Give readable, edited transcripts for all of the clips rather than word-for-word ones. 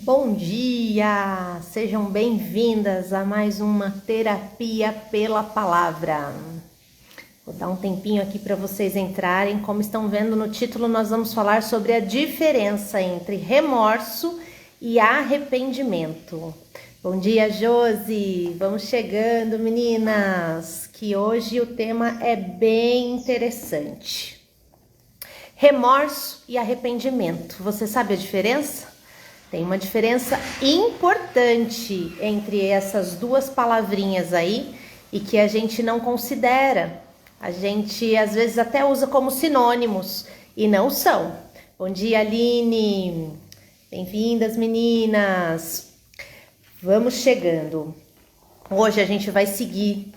Bom dia! Sejam bem-vindas a mais uma terapia pela palavra. Vou dar um tempinho aqui para vocês entrarem. Como estão vendo no título, nós vamos falar sobre a diferença entre remorso e arrependimento. Bom dia, Josi! Vamos chegando, meninas, que hoje o tema é bem interessante. Remorso e arrependimento. Você sabe a diferença? Tem uma diferença importante entre essas duas palavrinhas aí e que a gente não considera. A gente às vezes até usa como sinônimos e não são. Bom dia, Aline! Bem-vindas, meninas! Vamos chegando. Hoje a gente vai seguir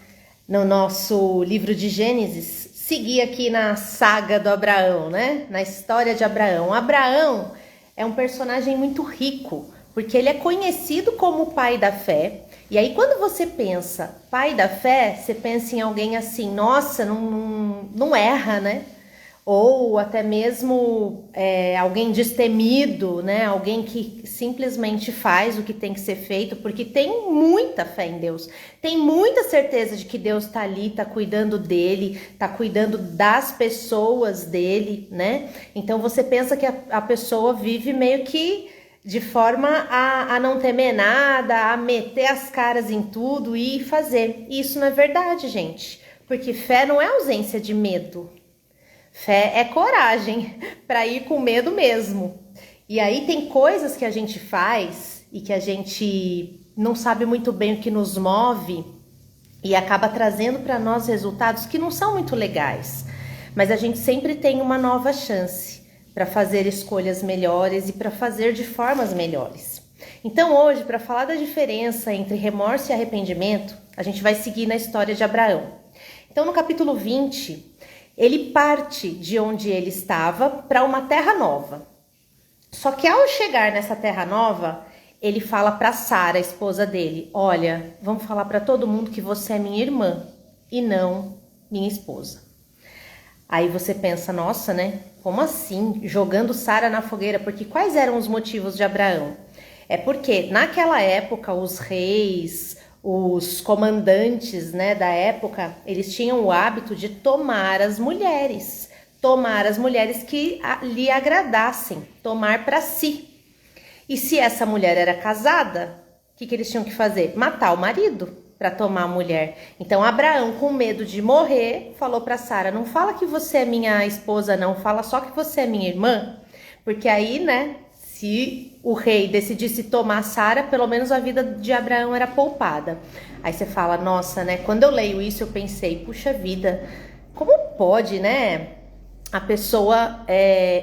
no nosso livro de Gênesis, seguir aqui na saga do Abraão, né? Na história de Abraão. Abraão é um personagem muito rico, porque ele é conhecido como o pai da fé. E aí, quando você pensa pai da fé, você pensa em alguém assim, nossa, não erra, né? Ou até mesmo alguém destemido, né? Alguém que simplesmente faz o que tem que ser feito, porque tem muita fé em Deus. Tem muita certeza de que Deus está ali, está cuidando dele, está cuidando das pessoas dele, né? Então você pensa que a pessoa vive meio que de forma a não temer nada, a meter as caras em tudo e fazer. E isso não é verdade, gente. Porque fé não é ausência de medo. Fé é coragem para ir com medo mesmo. E aí tem coisas que a gente faz e que a gente não sabe muito bem o que nos move e acaba trazendo para nós resultados que não são muito legais. Mas a gente sempre tem uma nova chance para fazer escolhas melhores e para fazer de formas melhores. Então hoje, para falar da diferença entre remorso e arrependimento, a gente vai seguir na história de Abraão. Então no capítulo 20... ele parte de onde ele estava para uma terra nova. Só que ao chegar nessa terra nova, ele fala para Sara, a esposa dele, olha, vamos falar para todo mundo que você é minha irmã e não minha esposa. Aí você pensa, nossa, né? Como assim? Jogando Sara na fogueira? Porque quais eram os motivos de Abraão? É porque naquela época os reis, os comandantes, né, da época, eles tinham o hábito de tomar as mulheres que lhe agradassem, tomar para si. E se essa mulher era casada, o que eles tinham que fazer? Matar o marido para tomar a mulher. Então Abraão, com medo de morrer, falou para Sara, não fala que você é minha esposa não, fala só que você é minha irmã, porque aí, né, se o rei decidisse tomar Sara, pelo menos a vida de Abraão era poupada. Aí você fala, nossa, né? Quando eu leio isso, eu pensei, puxa vida, como pode, né? A pessoa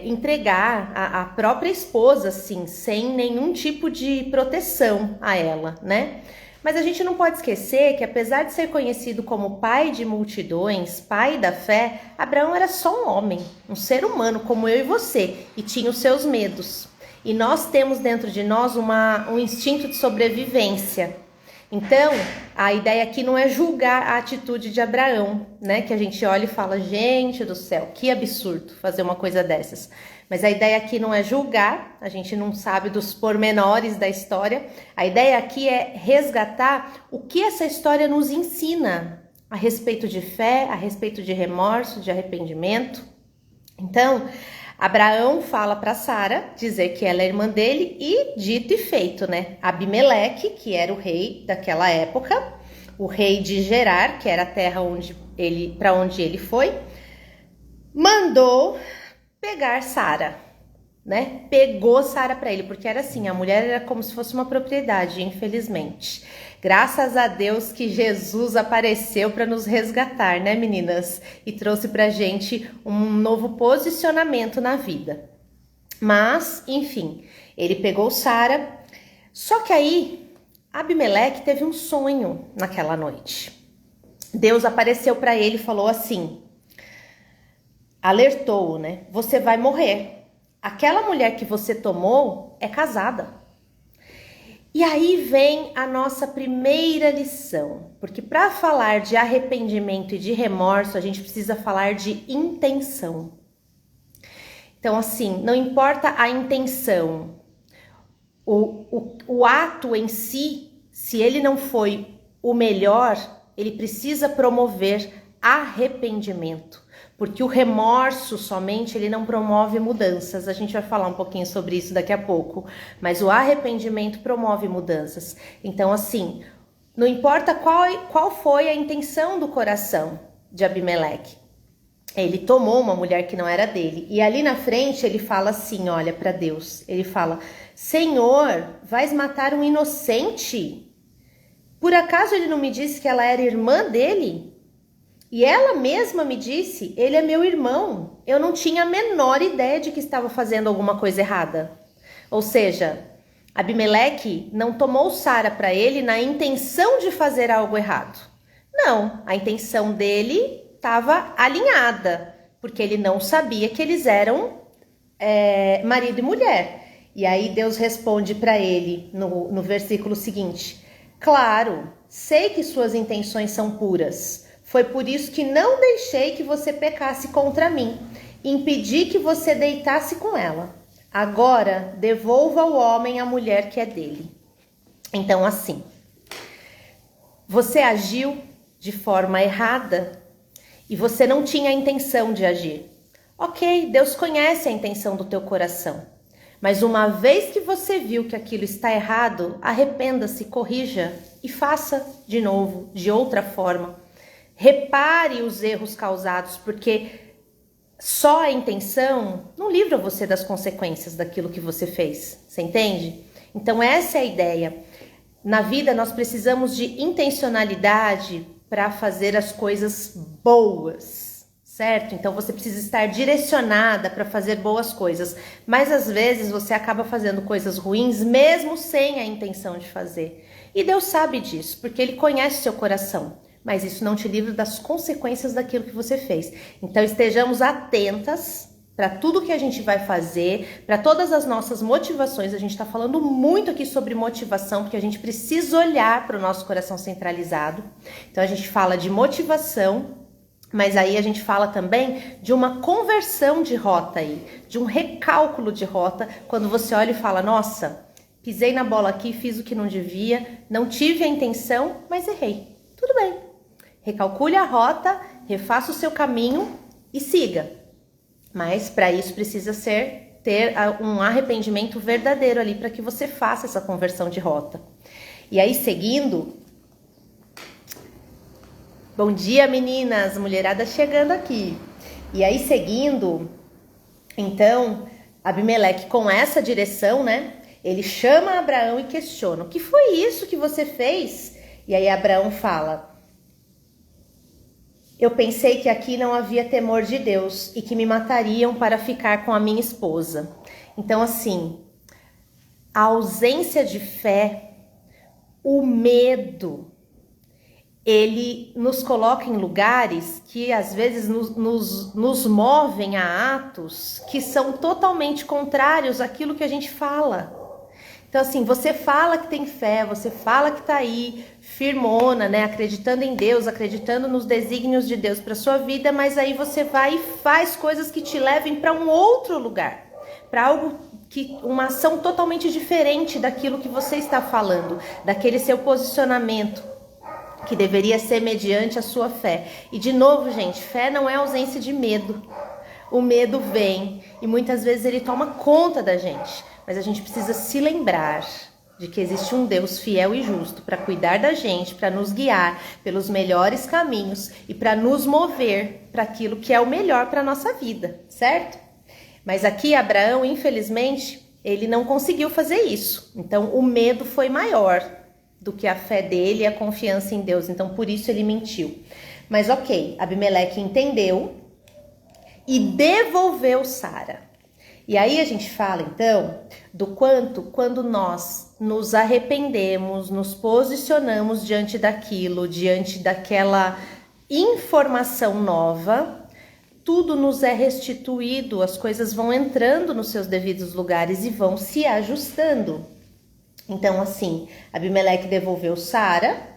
entregar a própria esposa, assim, sem nenhum tipo de proteção a ela, né? Mas a gente não pode esquecer que, apesar de ser conhecido como pai de multidões, pai da fé, Abraão era só um homem, um ser humano como eu e você, e tinha os seus medos. E nós temos dentro de nós um instinto de sobrevivência. Então, a ideia aqui não é julgar a atitude de Abraão, né? Que a gente olha e fala, gente do céu, que absurdo fazer uma coisa dessas. Mas a ideia aqui não é julgar, a gente não sabe dos pormenores da história. A ideia aqui é resgatar o que essa história nos ensina a respeito de fé, a respeito de remorso, de arrependimento. Então, Abraão fala para Sara, dizer que ela é irmã dele e dito e feito, né? Abimeleque, que era o rei daquela época, o rei de Gerar, que era a terra para onde ele foi, mandou pegar Sara, né? Pegou Sara para ele, porque era assim, a mulher era como se fosse uma propriedade, infelizmente. Graças a Deus que Jesus apareceu para nos resgatar, né, meninas? E trouxe pra gente um novo posicionamento na vida. Mas, enfim, ele pegou Sara. Só que aí, Abimeleque teve um sonho naquela noite. Deus apareceu para ele e falou assim, alertou-o, né? Você vai morrer. Aquela mulher que você tomou é casada. E aí vem a nossa primeira lição, porque para falar de arrependimento e de remorso, a gente precisa falar de intenção. Então, assim, não importa a intenção, o ato em si, se ele não foi o melhor, ele precisa promover arrependimento, porque o remorso somente ele não promove mudanças. A gente vai falar um pouquinho sobre isso daqui a pouco, mas o arrependimento promove mudanças. Então, assim, não importa qual foi a intenção do coração de Abimeleque, ele tomou uma mulher que não era dele, e ali na frente ele fala assim, olha para Deus, ele fala: Senhor, vais matar um inocente? Por acaso ele não me disse que ela era irmã dele? E ela mesma me disse, ele é meu irmão. Eu não tinha a menor ideia de que estava fazendo alguma coisa errada. Ou seja, Abimeleque não tomou Sara para ele na intenção de fazer algo errado. Não, a intenção dele estava alinhada, porque ele não sabia que eles eram marido e mulher. E aí Deus responde para ele no versículo seguinte: claro, sei que suas intenções são puras. Foi por isso que não deixei que você pecasse contra mim. Impedi que você deitasse com ela. Agora, devolva ao homem a mulher que é dele. Então, assim, você agiu de forma errada e você não tinha a intenção de agir. Ok, Deus conhece a intenção do teu coração. Mas uma vez que você viu que aquilo está errado, arrependa-se, corrija e faça de novo, de outra forma. Repare os erros causados, porque só a intenção não livra você das consequências daquilo que você fez. Você entende? Então essa é a ideia. Na vida nós precisamos de intencionalidade para fazer as coisas boas, certo? Então você precisa estar direcionada para fazer boas coisas. Mas às vezes você acaba fazendo coisas ruins mesmo sem a intenção de fazer. E Deus sabe disso, porque Ele conhece seu coração. Mas isso não te livra das consequências daquilo que você fez. Então estejamos atentas para tudo que a gente vai fazer, para todas as nossas motivações. A gente está falando muito aqui sobre motivação, porque a gente precisa olhar para o nosso coração centralizado. Então a gente fala de motivação, mas aí a gente fala também de uma conversão de rota aí, de um recálculo de rota, quando você olha e fala: nossa, pisei na bola aqui, fiz o que não devia, não tive a intenção, mas errei. Tudo bem. Recalcule a rota, refaça o seu caminho e siga. Mas para isso precisa ter um arrependimento verdadeiro ali para que você faça essa conversão de rota. E aí seguindo... Bom dia, meninas, mulherada chegando aqui. E aí seguindo, então, Abimeleque com essa direção, né? Ele chama Abraão e questiona: o que foi isso que você fez? E aí Abraão fala: eu pensei que aqui não havia temor de Deus e que me matariam para ficar com a minha esposa. Então, assim, a ausência de fé, o medo, ele nos coloca em lugares que às vezes nos movem a atos que são totalmente contrários àquilo que a gente fala. Então, assim, você fala que tem fé, você fala que tá aí firmona, né? Acreditando em Deus, acreditando nos desígnios de Deus para sua vida, mas aí você vai e faz coisas que te levem para um outro lugar, para algo uma ação totalmente diferente daquilo que você está falando, daquele seu posicionamento, que deveria ser mediante a sua fé. E de novo, gente, fé não é ausência de medo. O medo vem e muitas vezes ele toma conta da gente. Mas a gente precisa se lembrar de que existe um Deus fiel e justo para cuidar da gente, para nos guiar pelos melhores caminhos e para nos mover para aquilo que é o melhor para a nossa vida, certo? Mas aqui Abraão, infelizmente, ele não conseguiu fazer isso. Então o medo foi maior do que a fé dele e a confiança em Deus. Então por isso ele mentiu. Mas ok, Abimeleque entendeu e devolveu Sara. E aí a gente fala então do quanto quando nós nos arrependemos, nos posicionamos diante daquilo, diante daquela informação nova, tudo nos é restituído, as coisas vão entrando nos seus devidos lugares e vão se ajustando. Então assim, Abimeleque devolveu Sara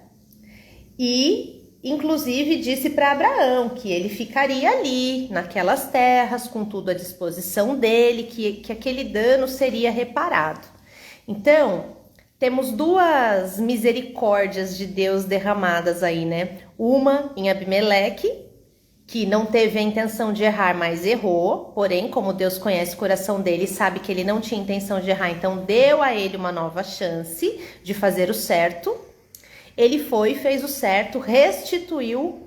e inclusive disse para Abraão que ele ficaria ali, naquelas terras, com tudo à disposição dele, que aquele dano seria reparado. Então, temos duas misericórdias de Deus derramadas aí, né? Uma em Abimeleque, que não teve a intenção de errar, mas errou. Porém, como Deus conhece o coração dele e sabe que ele não tinha intenção de errar, então deu a ele uma nova chance de fazer o certo. Ele foi, fez o certo, restituiu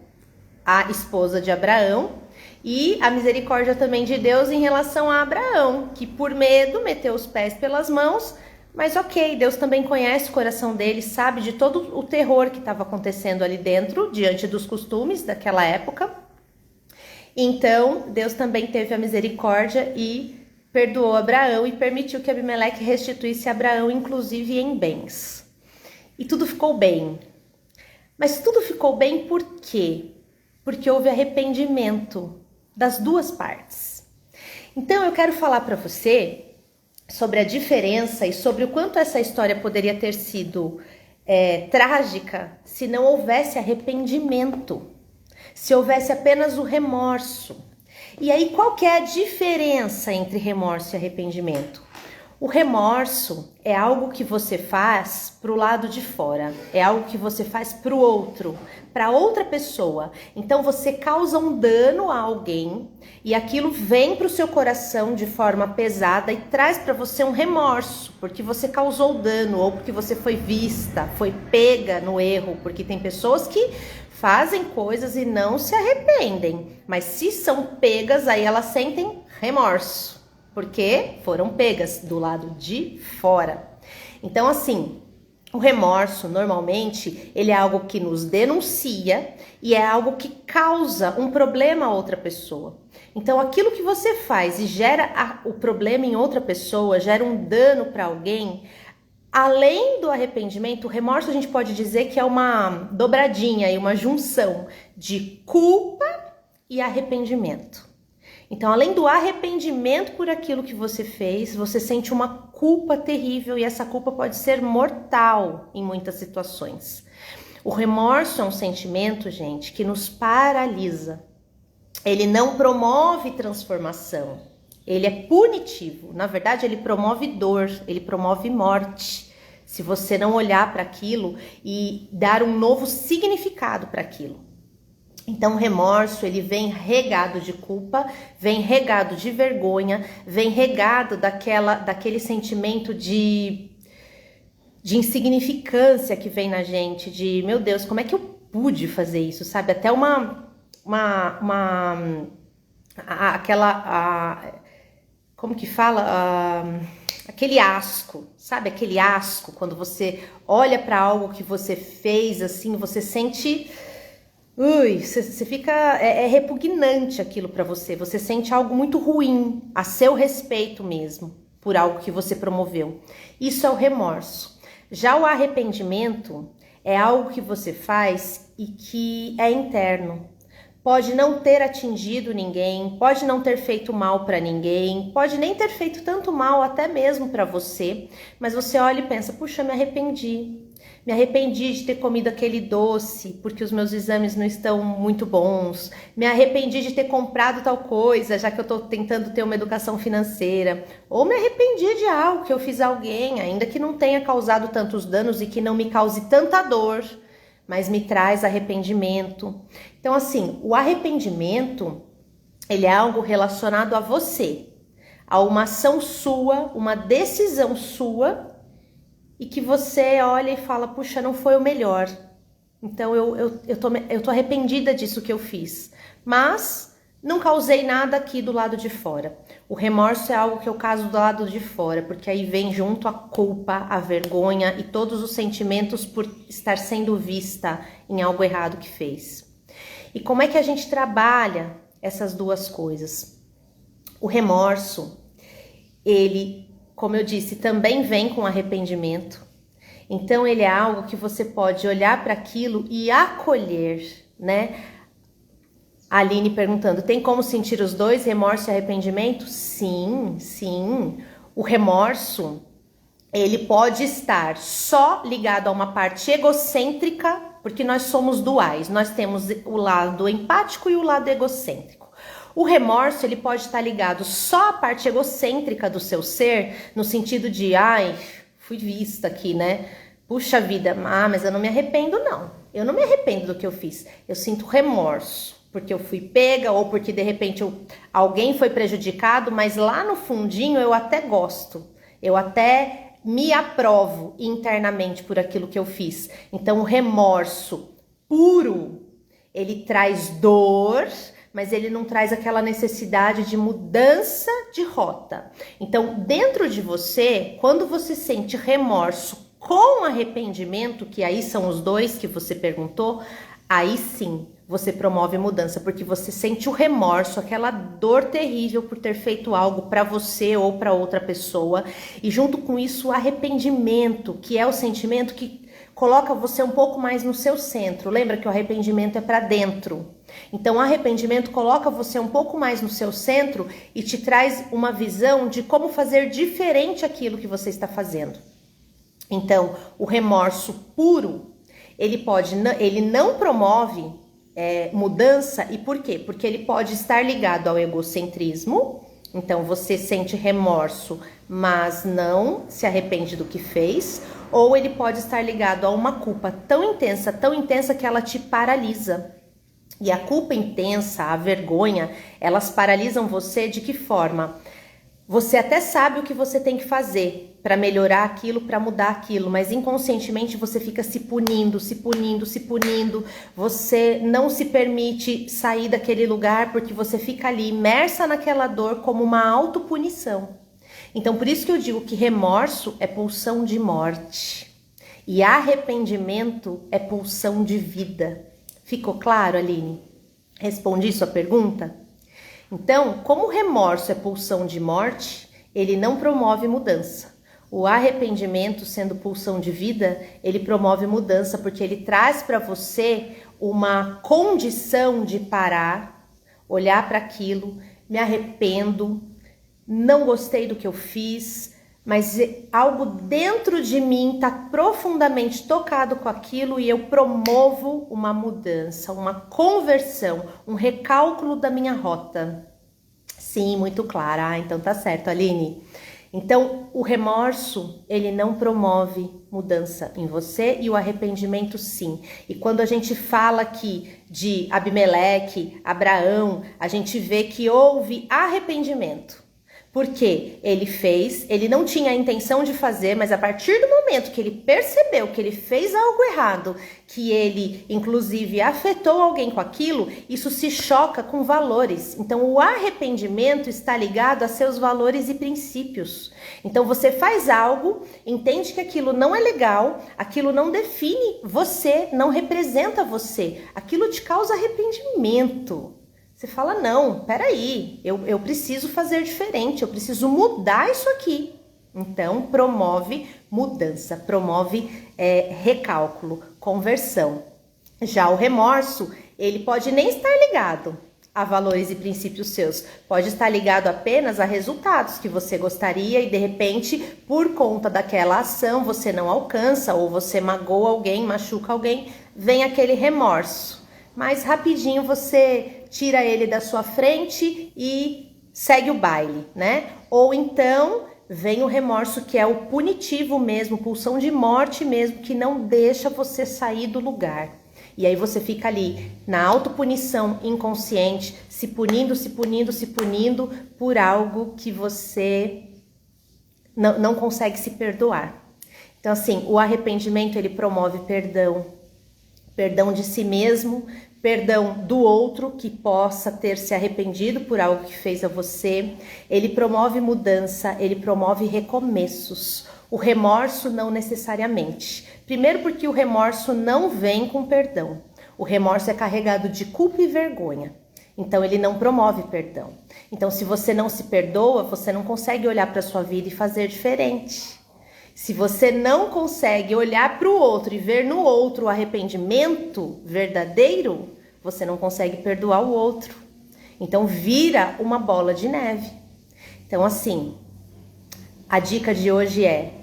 a esposa de Abraão. E a misericórdia também de Deus em relação a Abraão, que por medo meteu os pés pelas mãos. Mas ok, Deus também conhece o coração dele, sabe de todo o terror que estava acontecendo ali dentro, diante dos costumes daquela época. Então, Deus também teve a misericórdia e perdoou Abraão e permitiu que Abimeleque restituísse Abraão, inclusive em bens. E tudo ficou bem. Mas tudo ficou bem por quê? Porque houve arrependimento das duas partes. Então, eu quero falar para você sobre a diferença e sobre o quanto essa história poderia ter sido trágica se não houvesse arrependimento. Se houvesse apenas o remorso. E aí, qual que é a diferença entre remorso e arrependimento? O remorso é algo que você faz para o lado de fora, é algo que você faz para o outro, para outra pessoa. Então, você causa um dano a alguém e aquilo vem para o seu coração de forma pesada e traz para você um remorso, porque você causou dano ou porque você foi vista, foi pega no erro, porque tem pessoas que fazem coisas e não se arrependem, mas se são pegas, aí elas sentem remorso, porque foram pegas do lado de fora. Então, assim, o remorso, normalmente, ele é algo que nos denuncia e é algo que causa um problema a outra pessoa. Então, aquilo que você faz e gera o problema em outra pessoa, gera um dano para alguém. Além do arrependimento, o remorso a gente pode dizer que é uma dobradinha e uma junção de culpa e arrependimento. Então, além do arrependimento por aquilo que você fez, você sente uma culpa terrível e essa culpa pode ser mortal em muitas situações. O remorso é um sentimento, gente, que nos paralisa. Ele não promove transformação. Ele é punitivo, na verdade ele promove dor, ele promove morte, se você não olhar para aquilo e dar um novo significado para aquilo. Então o remorso, ele vem regado de culpa, vem regado de vergonha, vem regado daquele sentimento de insignificância que vem na gente, de meu Deus, como é que eu pude fazer isso, sabe? Até como que fala? Aquele asco, sabe? Aquele asco, quando você olha para algo que você fez, assim, você sente... você fica... É repugnante aquilo para você. Você sente algo muito ruim, a seu respeito mesmo, por algo que você promoveu. Isso é o remorso. Já o arrependimento é algo que você faz e que é interno. Pode não ter atingido ninguém, pode não ter feito mal para ninguém, pode nem ter feito tanto mal até mesmo para você, mas você olha e pensa, puxa, me arrependi de ter comido aquele doce porque os meus exames não estão muito bons, me arrependi de ter comprado tal coisa, já que eu estou tentando ter uma educação financeira, ou me arrependi de algo que eu fiz a alguém, ainda que não tenha causado tantos danos e que não me cause tanta dor, mas me traz arrependimento. Então, assim, o arrependimento, ele é algo relacionado a você, a uma ação sua, uma decisão sua, e que você olha e fala, puxa, não foi o melhor. Então, eu tô arrependida disso que eu fiz, mas não causei nada aqui do lado de fora. O remorso é algo que eu causo do lado de fora, porque aí vem junto a culpa, a vergonha e todos os sentimentos por estar sendo vista em algo errado que fez. E como é que a gente trabalha essas duas coisas? O remorso, ele, como eu disse, também vem com arrependimento. Então, ele é algo que você pode olhar para aquilo e acolher, né? A Aline perguntando, tem como sentir os dois, remorso e arrependimento? Sim, sim. O remorso, ele pode estar só ligado a uma parte egocêntrica, porque nós somos duais. Nós temos o lado empático e o lado egocêntrico. O remorso, ele pode estar ligado só à parte egocêntrica do seu ser, no sentido de, ai, fui vista aqui, né? Puxa vida, mas eu não me arrependo, não. Eu não me arrependo do que eu fiz. Eu sinto remorso, porque eu fui pega ou porque de repente alguém foi prejudicado, mas lá no fundinho eu até gosto. Eu até me aprovo internamente por aquilo que eu fiz. Então o remorso puro, ele traz dor, mas ele não traz aquela necessidade de mudança de rota. Então, dentro de você, quando você sente remorso com arrependimento, que aí são os dois que você perguntou, aí sim você promove mudança, porque você sente o remorso, aquela dor terrível por ter feito algo para você ou para outra pessoa, e junto com isso o arrependimento, que é o sentimento que coloca você um pouco mais no seu centro. Lembra que o arrependimento é para dentro. Então, o arrependimento coloca você um pouco mais no seu centro e te traz uma visão de como fazer diferente aquilo que você está fazendo. Então, o remorso puro, ele não promove mudança. E por quê? Porque ele pode estar ligado ao egocentrismo. Então, você sente remorso, mas não se arrepende do que fez. Ou ele pode estar ligado a uma culpa tão intensa que ela te paralisa. E a culpa intensa, a vergonha, elas paralisam você de que forma? Você até sabe o que você tem que fazer para melhorar aquilo, para mudar aquilo, mas inconscientemente você fica se punindo. Você não se permite sair daquele lugar porque você fica ali imersa naquela dor como uma autopunição. Então, por isso que eu digo que remorso é pulsão de morte e arrependimento é pulsão de vida. Ficou claro, Aline? Respondi sua pergunta? Então, como o remorso é pulsão de morte, ele não promove mudança. O arrependimento, sendo pulsão de vida, ele promove mudança porque ele traz para você uma condição de parar, olhar para aquilo, me arrependo, não gostei do que eu fiz, mas algo dentro de mim está profundamente tocado com aquilo e eu promovo uma mudança, uma conversão, um recálculo da minha rota. Sim, muito clara. Então tá certo, Aline. Então, o remorso, ele não promove mudança em você e o arrependimento sim. E quando a gente fala aqui de Abimeleque, Abraão, a gente vê que houve arrependimento. Porque ele não tinha a intenção de fazer, mas a partir do momento que ele percebeu que ele fez algo errado, que ele inclusive afetou alguém com aquilo, isso se choca com valores. Então o arrependimento está ligado a seus valores e princípios. Então você faz algo, entende que aquilo não é legal, aquilo não define você, não representa você, aquilo te causa arrependimento. Você fala, não, peraí, eu preciso fazer diferente, eu preciso mudar isso aqui. Então, promove mudança, promove recálculo, conversão. Já o remorso, ele pode nem estar ligado a valores e princípios seus. Pode estar ligado apenas a resultados que você gostaria e, de repente, por conta daquela ação, você não alcança ou você magoa alguém, machuca alguém, vem aquele remorso. Mas rapidinho você tira ele da sua frente e segue o baile, né? Ou então vem o remorso que é o punitivo mesmo, pulsão de morte mesmo, que não deixa você sair do lugar. E aí você fica ali na autopunição inconsciente, se punindo por algo que você não consegue se perdoar. Então assim, o arrependimento ele promove perdão de si mesmo, perdão do outro que possa ter se arrependido por algo que fez a você. Ele promove mudança, ele promove recomeços. O remorso não necessariamente. Primeiro porque o remorso não vem com perdão. O remorso é carregado de culpa e vergonha. Então ele não promove perdão. Então se você não se perdoa, você não consegue olhar para a sua vida e fazer diferente. Se você não consegue olhar para o outro e ver no outro o arrependimento verdadeiro, você não consegue perdoar o outro. Então vira uma bola de neve. Então assim, a dica de hoje é: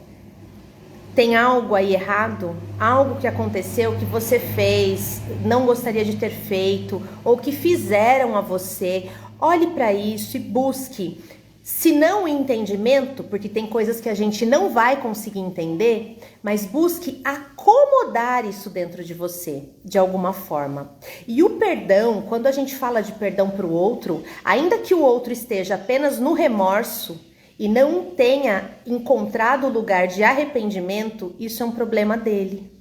tem algo aí errado? Algo que aconteceu que você fez, não gostaria de ter feito, ou que fizeram a você? Olhe para isso e busque Se não o entendimento, porque tem coisas que a gente não vai conseguir entender, mas busque acomodar isso dentro de você, de alguma forma. E o perdão, quando a gente fala de perdão para o outro, ainda que o outro esteja apenas no remorso e não tenha encontrado o lugar de arrependimento, isso é um problema dele.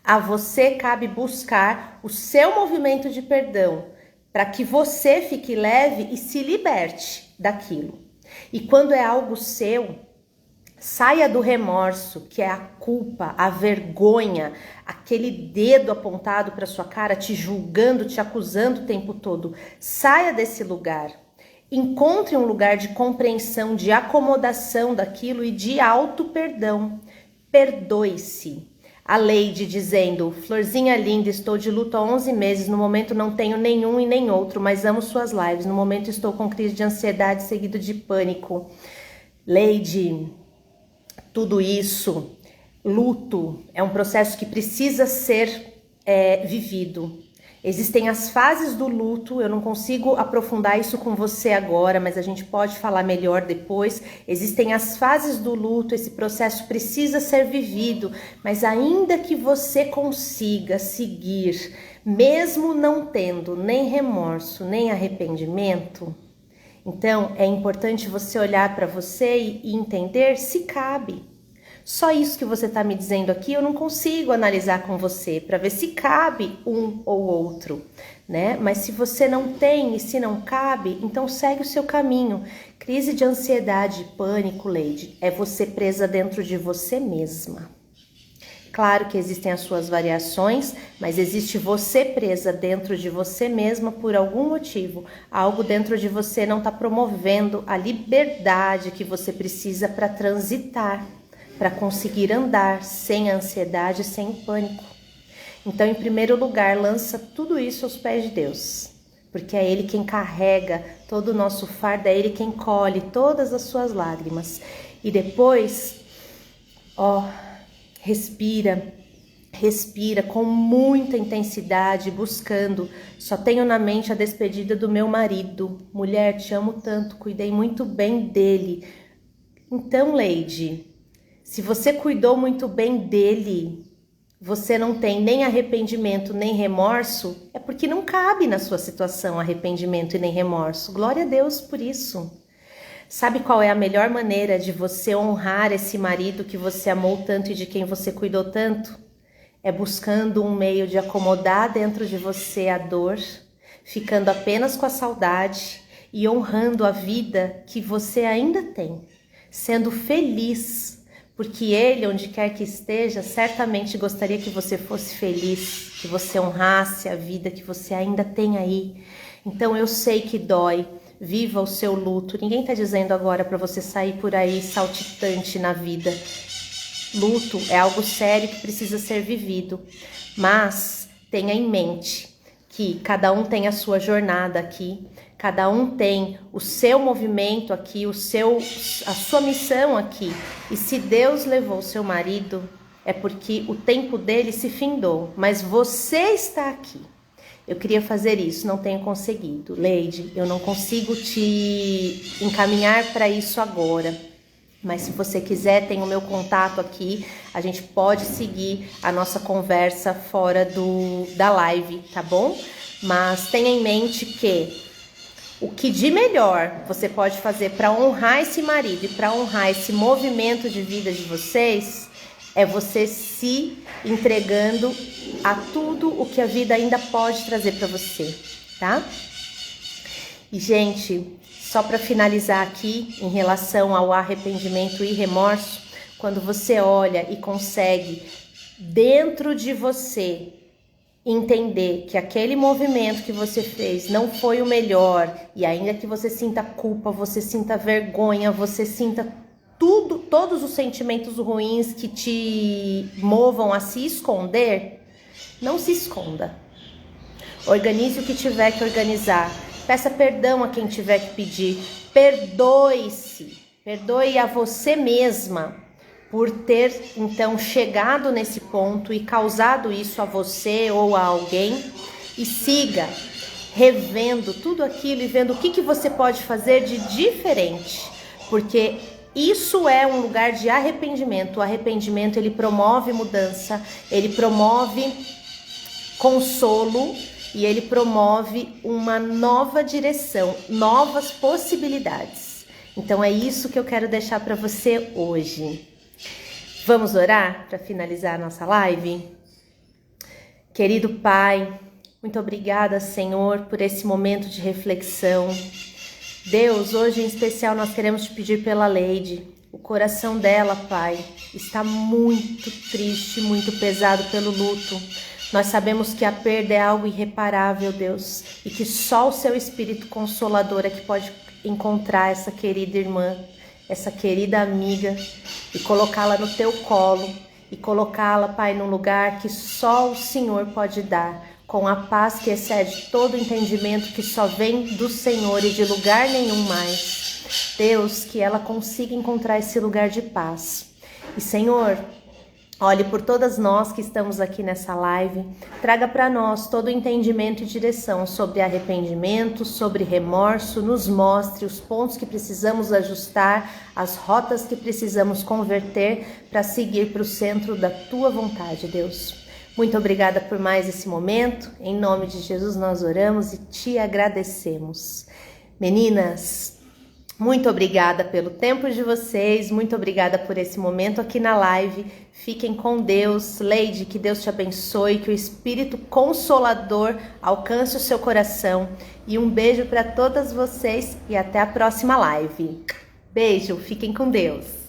A você cabe buscar o seu movimento de perdão, para que você fique leve e se liberte daquilo. E quando é algo seu, saia do remorso, que é a culpa, a vergonha, aquele dedo apontado para sua cara, te julgando, te acusando o tempo todo. Saia desse lugar. Encontre um lugar de compreensão, de acomodação daquilo e de auto-perdão. Perdoe-se. A Leide dizendo: Florzinha linda, estou de luto há 11 meses, no momento não tenho nenhum e nem outro, mas amo suas lives, no momento estou com crise de ansiedade seguido de pânico. Leide, tudo isso, luto, é um processo que precisa ser vivido. Existem as fases do luto, eu não consigo aprofundar isso com você agora, mas a gente pode falar melhor depois. Existem as fases do luto, esse processo precisa ser vivido, mas ainda que você consiga seguir, mesmo não tendo nem remorso, nem arrependimento, então é importante você olhar para você e entender se cabe. Só isso que você está me dizendo aqui, eu não consigo analisar com você para ver se cabe um ou outro, né? Mas se você não tem e se não cabe, então segue o seu caminho. Crise de ansiedade e pânico, Leide, é você presa dentro de você mesma. Claro que existem as suas variações, mas existe você presa dentro de você mesma por algum motivo. Algo dentro de você não está promovendo a liberdade que você precisa para transitar, para conseguir andar sem ansiedade, sem pânico. Então, em primeiro lugar, lança tudo isso aos pés de Deus, porque é Ele quem carrega todo o nosso fardo, é Ele quem colhe todas as suas lágrimas. E depois, respira com muita intensidade, buscando. Só tenho na mente a despedida do meu marido. Mulher, te amo tanto, cuidei muito bem dele. Então, Leide, se você cuidou muito bem dele, você não tem nem arrependimento nem remorso, é porque não cabe na sua situação arrependimento e nem remorso. Glória a Deus por isso. Sabe qual é a melhor maneira de você honrar esse marido que você amou tanto e de quem você cuidou tanto? É buscando um meio de acomodar dentro de você a dor, ficando apenas com a saudade e honrando a vida que você ainda tem, sendo feliz. Porque Ele, onde quer que esteja, certamente gostaria que você fosse feliz, que você honrasse a vida que você ainda tem aí. Então eu sei que dói, viva o seu luto. Ninguém está dizendo agora para você sair por aí saltitante na vida. Luto é algo sério que precisa ser vivido, mas tenha em mente que cada um tem a sua jornada aqui, cada um tem o seu movimento aqui, a sua missão aqui. E se Deus levou seu marido, é porque o tempo dele se findou, mas você está aqui. Eu queria fazer isso, não tenho conseguido. Leide, eu não consigo te encaminhar para isso agora. Mas se você quiser, tem o meu contato aqui. A gente pode seguir a nossa conversa fora da live, tá bom? Mas tenha em mente que o que de melhor você pode fazer para honrar esse marido e para honrar esse movimento de vida de vocês é você se entregando a tudo o que a vida ainda pode trazer para você, tá? E, gente, só para finalizar aqui, em relação ao arrependimento e remorso, quando você olha e consegue, dentro de você, entender que aquele movimento que você fez não foi o melhor, e ainda que você sinta culpa, você sinta vergonha, você sinta todos os sentimentos ruins que te movam a se esconder, não se esconda. Organize o que tiver que organizar. Peça perdão a quem tiver que pedir. Perdoe-se. Perdoe a você mesma por ter, então, chegado nesse ponto e causado isso a você ou a alguém. E siga. revendo tudo aquilo e vendo o que você pode fazer de diferente, porque isso é um lugar de arrependimento. O arrependimento, ele promove mudança, ele promove consolo e ele promove uma nova direção, novas possibilidades. Então é isso que eu quero deixar para você hoje. Vamos orar para finalizar a nossa live? Querido Pai, muito obrigada, Senhor, por esse momento de reflexão. Deus, hoje em especial nós queremos te pedir pela Leide. O coração dela, Pai, está muito triste, muito pesado pelo luto. Nós sabemos que a perda é algo irreparável, Deus, e que só o seu Espírito Consolador é que pode encontrar essa querida irmã, essa querida amiga, e colocá-la no teu colo, e colocá-la, Pai, num lugar que só o Senhor pode dar, com a paz que excede todo entendimento, que só vem do Senhor e de lugar nenhum mais. Deus, que ela consiga encontrar esse lugar de paz. E, Senhor, olhe por todas nós que estamos aqui nessa live, traga para nós todo o entendimento e direção sobre arrependimento, sobre remorso, nos mostre os pontos que precisamos ajustar, as rotas que precisamos converter para seguir para o centro da Tua vontade, Deus. Muito obrigada por mais esse momento. Em nome de Jesus nós oramos e te agradecemos. Meninas, muito obrigada pelo tempo de vocês. Muito obrigada por esse momento aqui na live. Fiquem com Deus. Leide, que Deus te abençoe, que o Espírito Consolador alcance o seu coração. E um beijo para todas vocês e até a próxima live. Beijo, fiquem com Deus.